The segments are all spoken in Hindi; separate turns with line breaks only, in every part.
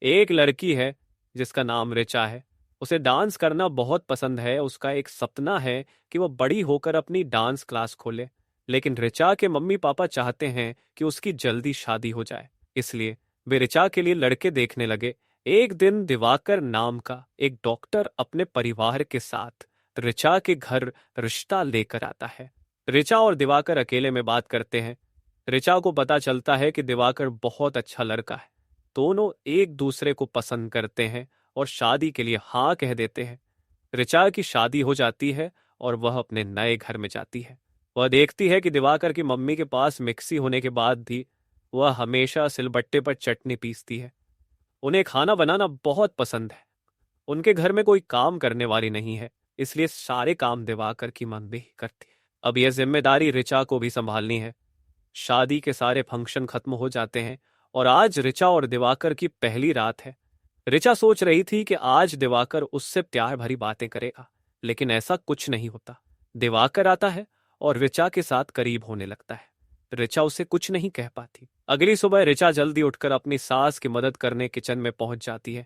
एक लड़की है जिसका नाम ऋचा है। उसे डांस करना बहुत पसंद है। उसका एक सपना है कि वो बड़ी होकर अपनी डांस क्लास खोले। लेकिन ऋचा के मम्मी पापा चाहते हैं कि उसकी जल्दी शादी हो जाए, इसलिए वे ऋचा के लिए लड़के देखने लगे। एक दिन दिवाकर नाम का एक डॉक्टर अपने परिवार के साथ ऋचा के घर रिश्ता लेकर आता है। ऋचा और दिवाकर अकेले में बात करते हैं। ऋचा को पता चलता है कि दिवाकर बहुत अच्छा लड़का है। दोनों एक दूसरे को पसंद करते हैं और शादी के लिए हाँ कह देते हैं। ऋचा की शादी हो जाती है और वह अपने नए घर में जाती है। वह देखती है कि दिवाकर की मम्मी के पास मिक्सी होने के बाद भी वह हमेशा सिलबट्टे पर चटनी पीसती है। उन्हें खाना बनाना बहुत पसंद है। उनके घर में कोई काम करने वाली नहीं है, इसलिए सारे काम दिवाकर की मम्मी ही करती है। अब यह जिम्मेदारी ऋचा को भी संभालनी है। शादी के सारे फंक्शन खत्म हो जाते हैं और आज ऋचा और दिवाकर की पहली रात है। ऋचा सोच रही थी कि आज दिवाकर उससे प्यार भरी बातें करेगा, लेकिन ऐसा कुछ नहीं होता। दिवाकर आता है और ऋचा के साथ करीब होने लगता है। ऋचा उसे कुछ नहीं कह पाती। अगली सुबह ऋचा जल्दी उठकर अपनी सास की मदद करने किचन में पहुंच जाती है।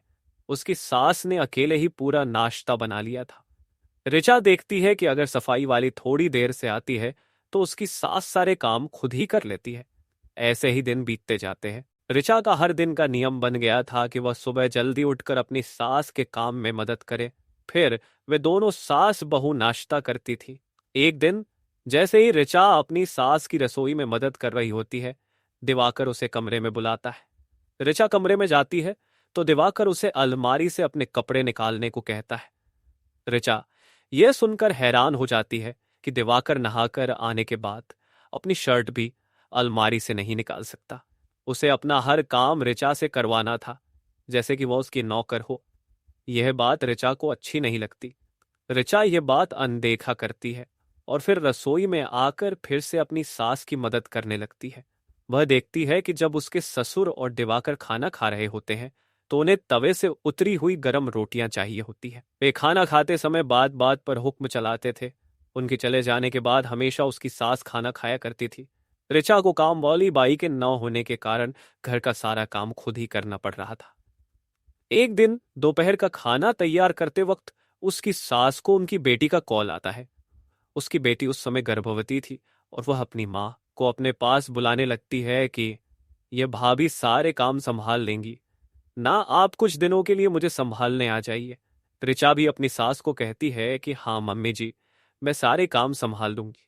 उसकी सास ने अकेले ही पूरा नाश्ता बना लिया था। ऋचा देखती है कि अगर सफाई वाली थोड़ी देर से आती है तो उसकी सास सारे काम खुद ही कर लेती है। ऐसे ही दिन बीतते जाते हैं। ऋचा का हर दिन का नियम बन गया था कि वह सुबह जल्दी उठकर अपनी सास के काम में मदद करे। फिर वे दोनों सास बहू नाश्ता करती थी। एक दिन जैसे ही ऋचा अपनी सास की रसोई में मदद कर रही होती है, दिवाकर उसे कमरे में बुलाता है। ऋचा कमरे में जाती है तो दिवाकर उसे अलमारी से अपने कपड़े निकालने को कहता है। ऋचा यह सुनकर हैरान हो जाती है कि दिवाकर नहाकर आने के बाद अपनी शर्ट भी अलमारी से नहीं निकाल सकता। उसे अपना हर काम ऋचा से करवाना था, जैसे कि वह उसकी नौकर हो। यह बात ऋचा को अच्छी नहीं लगती। ऋचा यह बात अनदेखा करती है और फिर रसोई में आकर फिर से अपनी सास की मदद करने लगती है। वह देखती है कि जब उसके ससुर और दिवाकर खाना खा रहे होते हैं तो उन्हें तवे से उतरी हुई गर्म रोटियां चाहिए होती है। वे खाना खाते समय बात बात पर हुक्म चलाते थे। उनके चले जाने के बाद हमेशा उसकी सास खाना खाया करती थी। ऋचा को काम वाली बाई के न होने के कारण घर का सारा काम खुद ही करना पड़ रहा था। एक दिन दोपहर का खाना तैयार करते वक्त उसकी सास को उनकी बेटी का कॉल आता है। उसकी बेटी उस समय गर्भवती थी और वह अपनी माँ को अपने पास बुलाने लगती है कि यह भाभी सारे काम संभाल लेंगी ना, आप कुछ दिनों के लिए मुझे संभालने आ जाइए। ऋचा भी अपनी सास को कहती है कि हाँ मम्मी जी, मैं सारे काम संभाल लूंगी।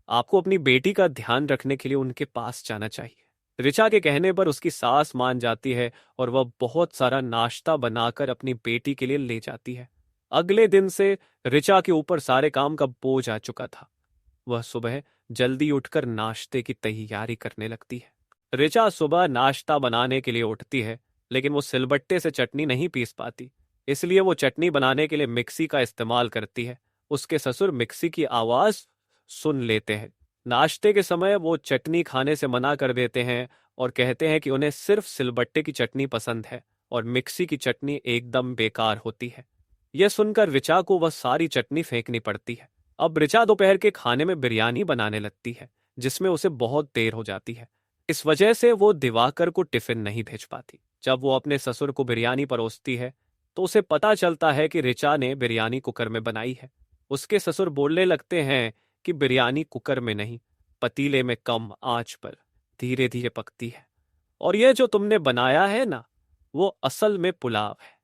आपको अपनी बेटी का ध्यान रखने के लिए उनके पास जाना चाहिए। ऋचा के कहने पर उसकी सास मान जाती है और वह बहुत सारा नाश्ता बनाकर अपनी बेटी के लिए ले जाती है। अगले दिन से ऋचा के ऊपर सारे काम का बोझ आ चुका था। वह सुबह जल्दी उठकर नाश्ते की तैयारी करने लगती है। ऋचा सुबह नाश्ता बनाने के लिए उठती है, लेकिन वो सिलबट्टे से चटनी नहीं पीस पाती, इसलिए वो चटनी बनाने के लिए मिक्सी का इस्तेमाल करती है। उसके ससुर मिक्सी की आवाज सुन लेते हैं। नाश्ते के समय वो चटनी खाने से मना कर देते हैं और कहते हैं कि उन्हें सिर्फ सिलबट्टे की चटनी पसंद है और मिक्सी की चटनी एकदम बेकार होती है। यह सुनकर ऋचा को वह सारी चटनी फेंकनी पड़ती है। अब ऋचा दोपहर के खाने में बिरयानी बनाने लगती है, जिसमें उसे बहुत देर हो जाती है। इस वजह से वो दिवाकर को टिफिन नहीं भेज पाती। जब वो अपने ससुर को बिरयानी परोसती है तो उसे पता चलता है कि ऋचा ने बिरयानी कुकर में बनाई है। उसके ससुर बोलने लगते हैं कि बिरयानी कुकर में नहीं, पतीले में कम आंच पर धीरे धीरे पकती है और यह जो तुमने बनाया है ना, वो असल में पुलाव है।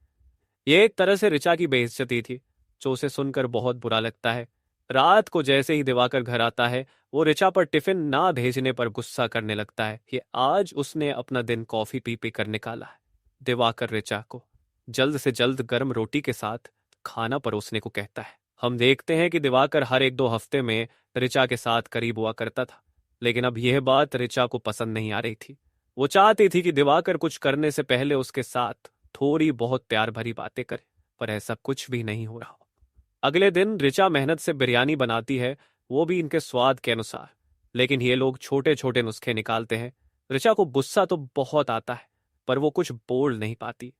यह एक तरह से ऋचा की बेइज्जती थी, जो उसे सुनकर बहुत बुरा लगता है। रात को जैसे ही दिवाकर घर आता है, वो ऋचा पर टिफिन ना भेजने पर गुस्सा करने लगता है कि आज उसने अपना दिन कॉफी पी पी कर निकाला है। दिवाकर ऋचा को जल्द से जल्द गर्म रोटी के साथ खाना परोसने को कहता है। हम देखते हैं कि दिवाकर हर एक दो हफ्ते में ऋचा के साथ करीब हुआ करता था, लेकिन अब यह बात ऋचा को पसंद नहीं आ रही थी। वो चाहती थी कि दिवाकर कुछ करने से पहले उसके साथ थोड़ी बहुत प्यार भरी बातें करे, पर ऐसा कुछ भी नहीं हो रहा। अगले दिन ऋचा मेहनत से बिरयानी बनाती है, वो भी इनके स्वाद के अनुसार, लेकिन ये लोग छोटे छोटे नुस्खे निकालते हैं। ऋचा को गुस्सा तो बहुत आता है, पर वो कुछ बोल नहीं पाती।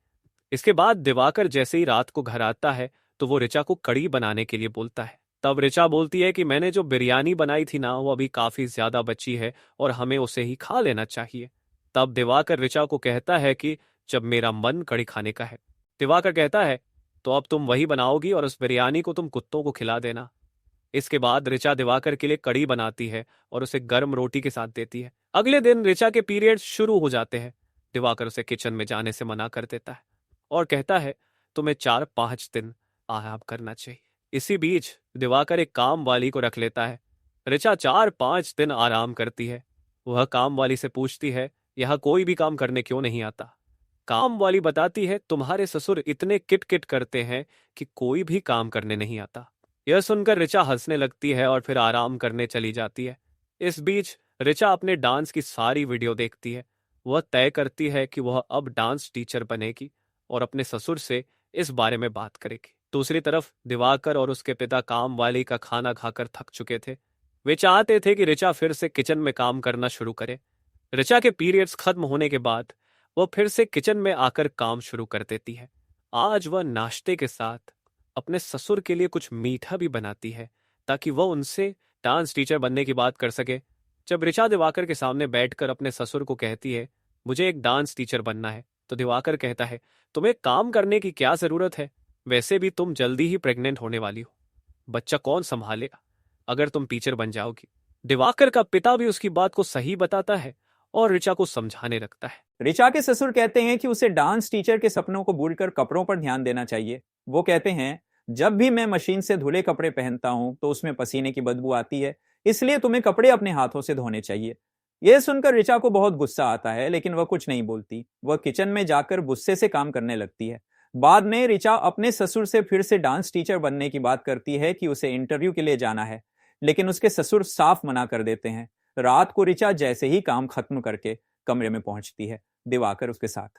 इसके बाद दिवाकर जैसे ही रात को घर आता है तो वो ऋचा को कड़ी बनाने के लिए बोलता है। तब ऋचा बोलती है कि मैंने जो बिरयानी बनाई थी ना, वो अभी काफी ज्यादा बची है और हमें उसे ही खा लेना चाहिए। तब दिवाकर ऋचा को कहता है कि जब मेरा मन कड़ी खाने का है। दिवाकर कहता है, तो अब तुम वही बनाओगी और उस बिरयानी को तुम कुत्तों को खिला देना। इसके बाद ऋचा दिवाकर के लिए कड़ी बनाती है और उसे गर्म रोटी के साथ देती है। अगले दिन ऋचा के पीरियड शुरू हो जाते हैं। दिवाकर उसे किचन में जाने से मना कर देता है और कहता है, तुम्हें 4-5 दिन आराम करना चाहिए। इसी बीच दिवाकर एक काम वाली को रख लेता है। ऋचा 4-5 दिन आराम करती है। वह काम वाली से पूछती है, यह कोई भी काम करने क्यों नहीं आता? काम वाली बताती है, तुम्हारे ससुर इतने किट किट करते हैं कि कोई भी काम करने नहीं आता। यह सुनकर ऋचा हंसने लगती है और फिर आराम करने चली जाती है। इस बीच ऋचा अपने डांस की सारी वीडियो देखती है। वह तय करती है कि वह अब डांस टीचर बनेगी और अपने ससुर से इस बारे में बात करेगी। दूसरी तरफ दिवाकर और उसके पिता काम वाली का खाना खाकर थक चुके थे। वे चाहते थे कि ऋचा फिर से किचन में काम करना शुरू करे। ऋचा के पीरियड्स खत्म होने के बाद वह फिर से किचन में आकर काम शुरू कर देती है। आज वह नाश्ते के साथ अपने ससुर के लिए कुछ मीठा भी बनाती है ताकि वह उनसे डांस टीचर बनने की बात कर सके। जब ऋचा दिवाकर के सामने बैठकर अपने ससुर को कहती है, मुझे एक डांस टीचर बनना है, तो दिवाकर कहता है, तुम्हें काम करने की क्या जरूरत है? वैसे भी तुम जल्दी ही प्रेग्नेंट होने वाली हो। बच्चा कौन संभालेगा अगर तुम टीचर बन जाओगी? दिवाकर का पिता भी उसकी बात को सही बताता है और ऋचा को समझाने लगता है।
ऋचा के ससुर कहते हैं कि उसे डांस टीचर के सपनों को भूलकर कपड़ों पर ध्यान देना चाहिए। वो कहते हैं, जब भी मैं मशीन से धुले कपड़े पहनता हूं तो उसमें पसीने की बदबू आती है, इसलिए तुम्हें कपड़े अपने हाथों से धोने चाहिए। यह सुनकर ऋचा को बहुत गुस्सा आता है, लेकिन वह कुछ नहीं बोलती। वह किचन में जाकर गुस्से से काम करने लगती है। बाद में ऋचा अपने ससुर से फिर से डांस टीचर बनने की बात करती है कि उसे इंटरव्यू के लिए जाना है, लेकिन उसके ससुर साफ मना कर देते हैं। रात को ऋचा जैसे ही काम खत्म करके कमरे में पहुंचती है, दिवाकर उसके साथ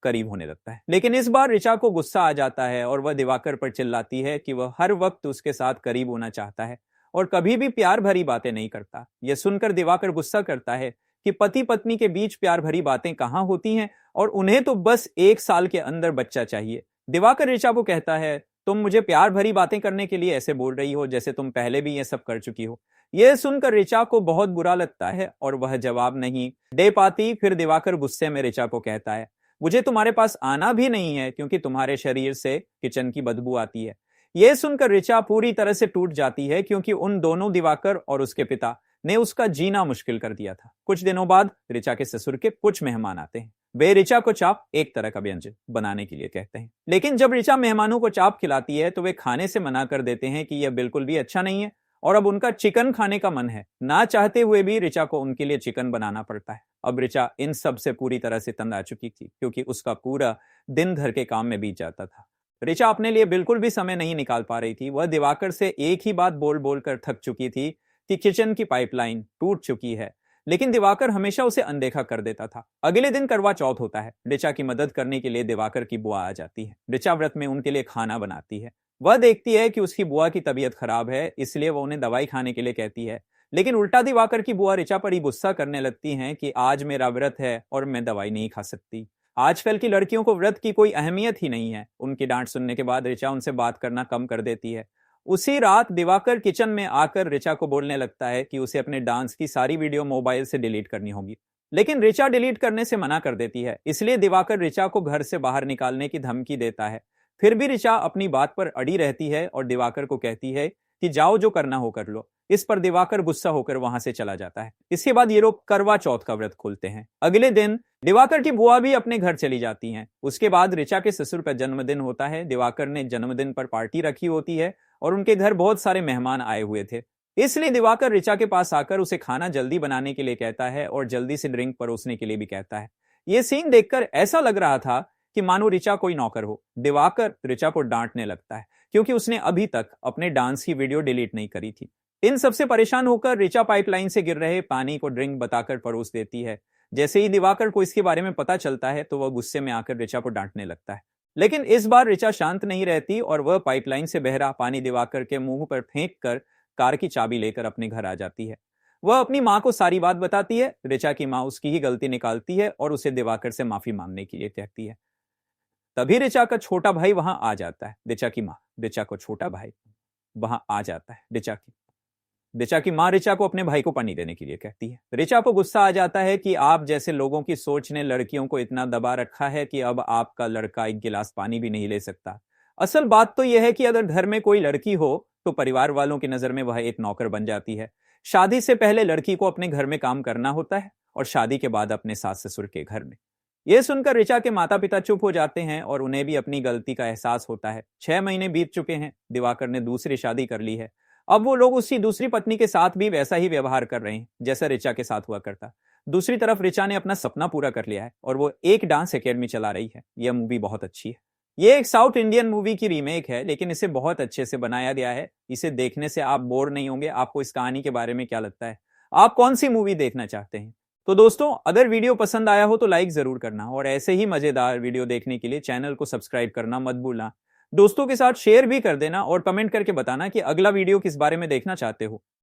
करीब होने लगता है। लेकिन इस बार ऋचा को गुस्सा आ जाता है और वह दिवाकर पर चिल्लाती है कि वह हर वक्त उसके साथ करीब होना चाहता है और कभी भी प्यार भरी बातें नहीं करता। यह सुनकर दिवाकर गुस्सा करता है कि पति पत्नी के बीच प्यार भरी बातें कहां होती हैं और उन्हें तो बस 1 साल के अंदर बच्चा चाहिए। दिवाकर ऋचा को कहता है, तुम मुझे प्यार भरी बातें करने के लिए ऐसे बोल रही हो जैसे तुम पहले भी ये सब कर चुकी हो। यह सुनकर ऋचा को बहुत बुरा लगता है और वह जवाब नहीं दे पाती। फिर दिवाकर गुस्से में ऋचा को कहता है, मुझे तुम्हारे पास आना भी नहीं है क्योंकि तुम्हारे शरीर से किचन की बदबू आती है। यह सुनकर ऋचा पूरी तरह से टूट जाती है क्योंकि उन दोनों दिवाकर और उसके पिता ने उसका जीना मुश्किल कर दिया था। कुछ दिनों बाद ऋचा के ससुर के कुछ मेहमान आते हैं। वे ऋचा को चाप, एक तरह का व्यंजन, बनाने के लिए कहते हैं। लेकिन जब ऋचा मेहमानों को चाप खिलाती है तो वे खाने से मना कर देते हैं कि यह बिल्कुल भी अच्छा नहीं है और अब उनका चिकन खाने का मन है। ना चाहते हुए भी ऋचा को उनके लिए चिकन बनाना पड़ता है। अब ऋचा इन सब से पूरी तरह से तंग आ चुकी थी क्योंकि उसका पूरा दिन घर के काम में बीत जाता था। ऋचा अपने लिए बिल्कुल भी समय नहीं निकाल पा रही थी। वह दिवाकर से एक ही बात बोल बोल कर थक चुकी थी कि किचन की पाइपलाइन टूट चुकी है, लेकिन दिवाकर हमेशा उसे अनदेखा कर देता था। अगले दिन करवा चौथ होता है। ऋचा की मदद करने के लिए दिवाकर की बुआ आ जाती है। ऋचा व्रत में उनके लिए खाना बनाती है। वह देखती है कि उसकी बुआ की तबीयत खराब है, इसलिए वह उन्हें दवाई खाने के लिए कहती है। लेकिन उल्टा दिवाकर की बुआ ऋचा पर ही गुस्सा करने लगती हैं कि आज मेरा व्रत है और मैं दवाई नहीं खा सकती। आजकल की लड़कियों को व्रत की कोई अहमियत ही नहीं है। उनकी डांट सुनने के बाद ऋचा उनसे बात करना कम कर देती है। उसी रात दिवाकर किचन में आकर ऋचा को बोलने लगता है कि उसे अपने डांस की सारी वीडियो मोबाइल से डिलीट करनी होगी, लेकिन ऋचा डिलीट करने से मना कर देती है। इसलिए दिवाकर ऋचा को घर से बाहर निकालने की धमकी देता है। फिर भी ऋचा अपनी बात पर अड़ी रहती है और दिवाकर को कहती है कि जाओ, जो करना हो कर लो। इस पर दिवाकर गुस्सा होकर वहां से चला जाता है। इसके बाद ये लोग करवा चौथ का व्रत खोलते हैं। अगले दिन दिवाकर की बुआ भी अपने घर चली जाती हैं। उसके बाद ऋचा के ससुर का जन्मदिन होता है। दिवाकर ने जन्मदिन पर पार्टी रखी होती है और उनके घर बहुत सारे मेहमान आए हुए थे। इसलिए दिवाकर ऋचा के पास आकर उसे खाना जल्दी बनाने के लिए कहता है और जल्दी से ड्रिंक परोसने के लिए भी कहता है। यह सीन देखकर ऐसा लग रहा था कि मानो ऋचा कोई नौकर हो। दिवाकर ऋचा को डांटने लगता है क्योंकि उसने अभी तक अपने डांस की वीडियो डिलीट नहीं करी थी। इन सबसे परेशान होकर ऋचा पाइपलाइन से गिर रहे पानी को ड्रिंक बताकर परोस देती है। जैसे ही दिवाकर को इसके बारे में पता चलता है तो वह गुस्से में आकर ऋचा को डांटने लगता है। लेकिन इस बार ऋचा शांत नहीं रहती और वह पाइपलाइन से बह रहा पानी दिवाकर के मुंह पर फेंक कर कार की चाबी लेकर अपने घर आ जाती है। वह अपनी मां को सारी बात बताती है। ऋचा की मां उसकी ही गलती निकालती है और उसे दिवाकर से माफी मांगने के लिए कहती है। तभी ऋचा का छोटा भाई वहां आ जाता है। ऋचा की मां, ऋचा को छोटा भाई वहां आ जाता है। ऋचा की ऋचा की माँ ऋचा को अपने भाई को पानी देने के लिए कहती है। ऋचा को गुस्सा आ जाता है कि आप जैसे लोगों की सोच ने लड़कियों को इतना दबा रखा है कि अब आपका लड़का एक गिलास पानी भी नहीं ले सकता। असल बात तो यह है कि अगर घर में कोई लड़की हो तो परिवार वालों की नजर में वह एक नौकर बन जाती है। शादी से पहले लड़की को अपने घर में काम करना होता है और शादी के बाद अपने सास ससुर के घर में। यह सुनकर ऋचा के माता पिता चुप हो जाते हैं और उन्हें भी अपनी गलती का एहसास होता है। 6 महीने बीत चुके हैं, दिवाकर ने दूसरी शादी कर ली है। अब वो लोग उसकी दूसरी पत्नी के साथ भी वैसा ही व्यवहार कर रहे हैं जैसा ऋचा के साथ हुआ करता। दूसरी तरफ ऋचा ने अपना सपना पूरा कर लिया है और वो एक डांस एकेडमी चला रही है। यह मूवी बहुत अच्छी है। ये एक साउथ इंडियन मूवी की रीमेक है, लेकिन इसे बहुत अच्छे से बनाया गया है। इसे देखने से आप बोर नहीं होंगे। आपको इस कहानी के बारे में क्या लगता है? आप कौन सी मूवी देखना चाहते हैं? तो दोस्तों, अगर वीडियो पसंद आया हो तो लाइक जरूर करना और ऐसे ही मजेदार वीडियो देखने के लिए चैनल को सब्सक्राइब करना मत भूलना। दोस्तों के साथ शेयर भी कर देना और कमेंट करके बताना कि अगला वीडियो किस बारे में देखना चाहते हो।